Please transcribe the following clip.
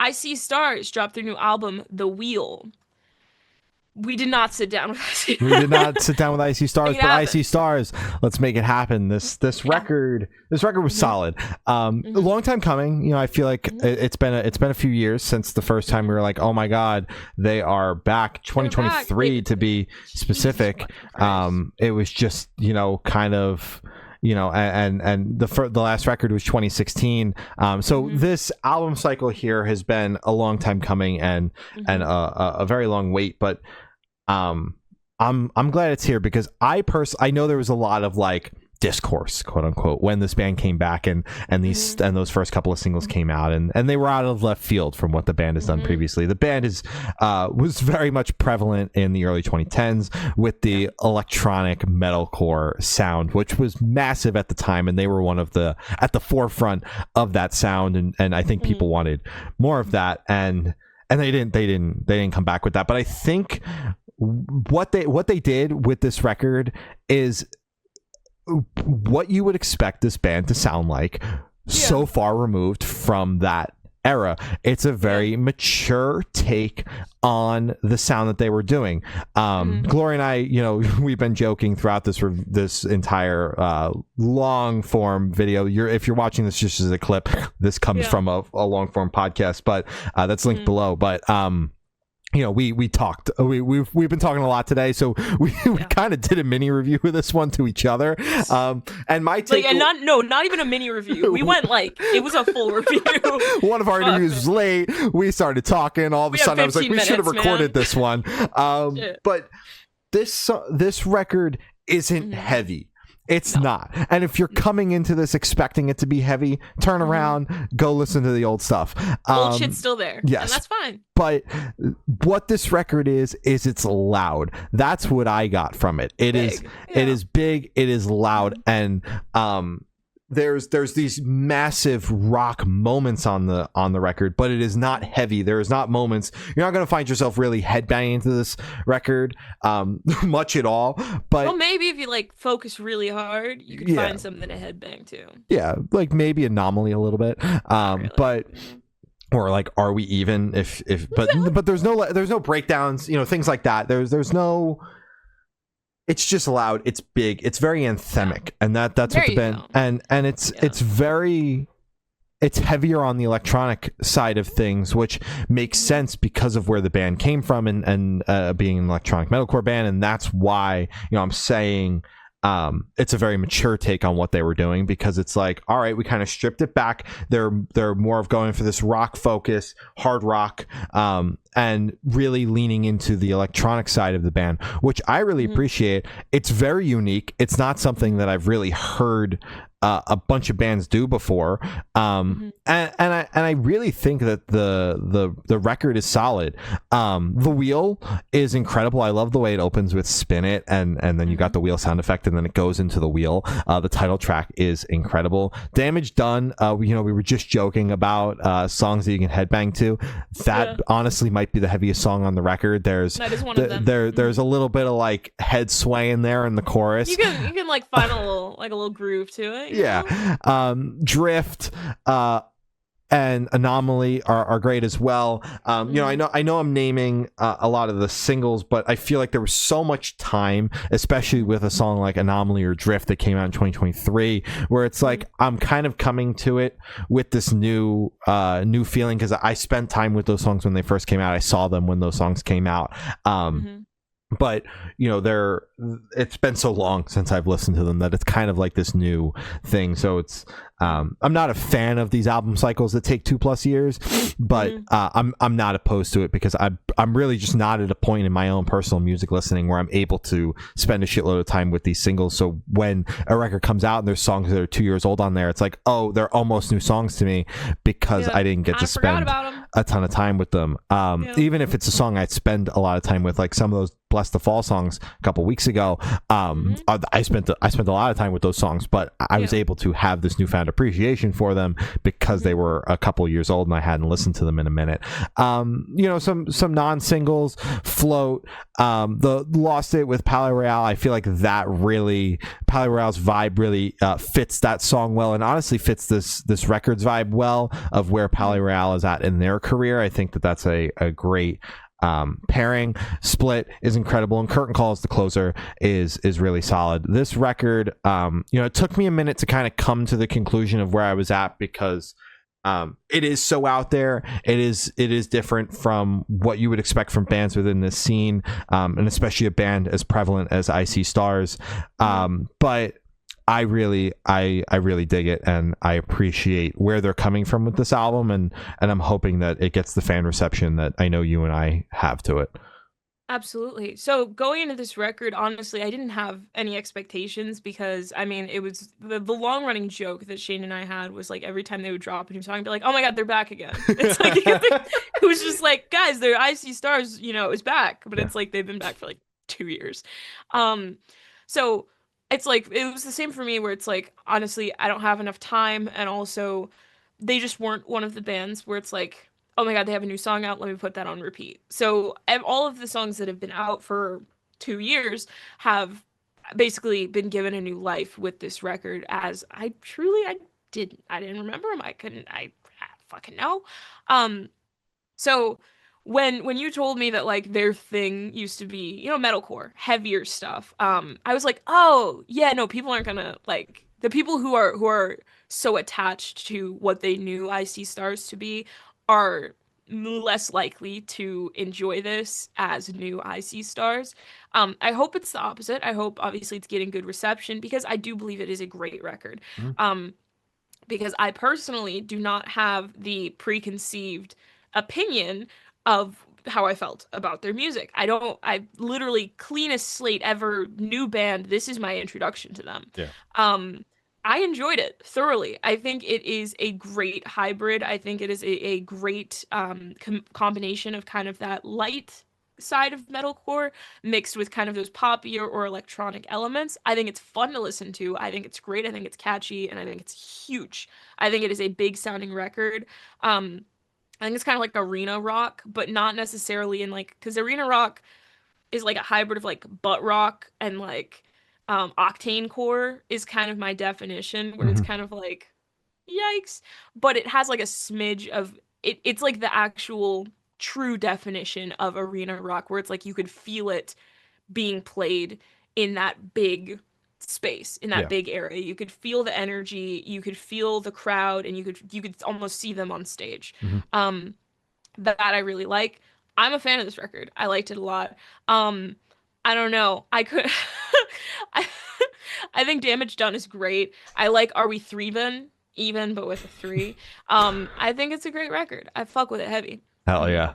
I See Stars dropped their new album, The Wheel. We did not sit down with Icy. We did not sit down with Icy Stars, but Icy happened. Stars, let's make it happen. This record was solid. A long time coming. You know, I feel like it's been a few years since the first time we were like, oh my god, they are back. 2023 to be specific. It was just, you know, kind of, you know, and the last record was 2016. So this album cycle here has been a long time coming, and a very long wait, but I'm glad it's here, because I know there was a lot of like discourse, quote unquote, when this band came back, and those first couple of singles came out, and they were out of left field from what the band has done previously. The band was very much prevalent in the early 2010s with the electronic metalcore sound, which was massive at the time, and they were at the forefront of that sound, and I think people wanted more of that, and they didn't come back with that. But I think what they did with this record is what you would expect this band to sound like, so far removed from that era. It's a very mature take on the sound that they were doing. Gloria and I, you know, we've been joking throughout this entire long form video. If you're watching this just as a clip, this comes from a long form podcast, but that's linked below. But you know, we talked. We've been talking a lot today, so we kind of did a mini review of this one to each other. And my take, like, and not even a mini review. We went like it was a full review. One of our interviews was late. We started talking. All of a sudden, I was like, we should have recorded this one. But this record isn't heavy. It's not. And if you're coming into this expecting it to be heavy, turn around, go listen to the old stuff. Old shit's still there. Yes. And that's fine. But what this record is it's loud. That's what I got from it. It is big, it is loud, and there's these massive rock moments on the record, but it is not heavy. There is not moments. You're not going to find yourself really headbanging into this record much at all. But well, maybe if you like focus really hard, you could find something to headbang to. Yeah, like maybe Anomaly a little bit. Really. But or like Are We Even? But there's no breakdowns, you know, things like that. There's no. It's just loud. It's big. It's very anthemic, and that's what the band and it's very. It's heavier on the electronic side of things, which makes sense because of where the band came from, and being an electronic metalcore band, and that's why, you know, I'm saying it's a very mature take on what they were doing, because it's like, all right, we kind of stripped it back. They're more of going for this rock focus, hard rock, and really leaning into the electronic side of the band, which I really appreciate. It's very unique. It's not something that I've really heard a bunch of bands do before, and I really think that the record is solid. The wheel is incredible. I love the way it opens with "Spin It," and then you got the wheel sound effect, and then it goes into the wheel. The title track is incredible. "Damage Done." You know, we were just joking about songs that you can headbang to. That honestly might be the heaviest song on the record. That is one of them. There's a little bit of like head swaying there in the chorus. You can like find a little groove to it. Yeah. Drift and Anomaly are great as well. You know, I know I'm naming a lot of the singles, but I feel like there was so much time, especially with a song like Anomaly or Drift that came out in 2023, where it's like I'm kind of coming to it with this new feeling, because I spent time with those songs when they first came out. I saw them when those songs came out. But you know, it's been so long since I've listened to them that it's kind of like this new thing. So it's I'm not a fan of these album cycles that take 2+ years, but I'm not opposed to it, because I'm really just not at a point in my own personal music listening where I'm able to spend a shitload of time with these singles. So when a record comes out and there's songs that are 2 years old on there, it's like, oh, they're almost new songs to me, because I didn't get to spend a ton of time with them. Even if it's a song I spend a lot of time with, like some of those Bless the Fall songs a couple weeks ago. I spent a lot of time with those songs, but I was able to have this newfound appreciation for them because they were a couple years old and I hadn't listened to them in a minute. Some non-singles, Float, the Lost It with Palais Royale. I feel like that really, Palais Royale's vibe really fits that song well, and honestly fits this record's vibe well of where Palais Royale is at in their career. I think that's a great pairing. Split is incredible, and Curtain Call as the closer is really solid. This record, it took me a minute to kind of come to the conclusion of where I was at, because it is so out there. It is different from what you would expect from bands within this scene, and especially a band as prevalent as I See Stars. But I really dig it, and I appreciate where they're coming from with this album, and I'm hoping that it gets the fan reception that I know you and I have to it. Absolutely. So going into this record, honestly, I didn't have any expectations, because I mean, it was the long running joke that Shane and I had was like, every time they would drop a new song, I'd be like, oh my God, they're back again. It's like, it was just like, guys, their I See Stars, is back, but it's like, they've been back for like 2 years. So it's like, it was the same for me, where it's like, honestly, I don't have enough time. And also they just weren't one of the bands where it's like, oh my God, they have a new song out, let me put that on repeat. So all of the songs that have been out for 2 years have basically been given a new life with this record, as I didn't remember them. I fucking know. So when you told me that like their thing used to be, metalcore, heavier stuff, I was like, oh yeah, no, people aren't gonna like, the people who are so attached to what they knew I See Stars to be are less likely to enjoy this as new I See Stars. I hope it's the opposite. I hope obviously it's getting good reception, because I do believe it is a great record. Because I personally do not have the preconceived opinion of how I felt about their music. I literally cleanest slate ever, new band. This is my introduction to them. Yeah. I enjoyed it thoroughly. I think it is a great hybrid. I think it is a great combination of kind of that light side of metalcore mixed with kind of those poppy or electronic elements. I think it's fun to listen to. I think it's great. I think it's catchy, and I think it's huge. I think it is a big sounding record. I think it's kind of like arena rock, but not necessarily in like, because arena rock is like a hybrid of like butt rock and like octane core is kind of my definition, where it's kind of like yikes, but it has like a smidge of it's like the actual true definition of arena rock, where it's like you could feel it being played in that big space, in that big area. You could feel the energy, you could feel the crowd, and you could almost see them on stage. That I really like. I'm a fan of this record. I liked it a lot. I don't know. I, I think Damage Done is great. I like Are We Threevin'? Even, but with a 3. I think it's a great record. I fuck with it heavy. Hell yeah.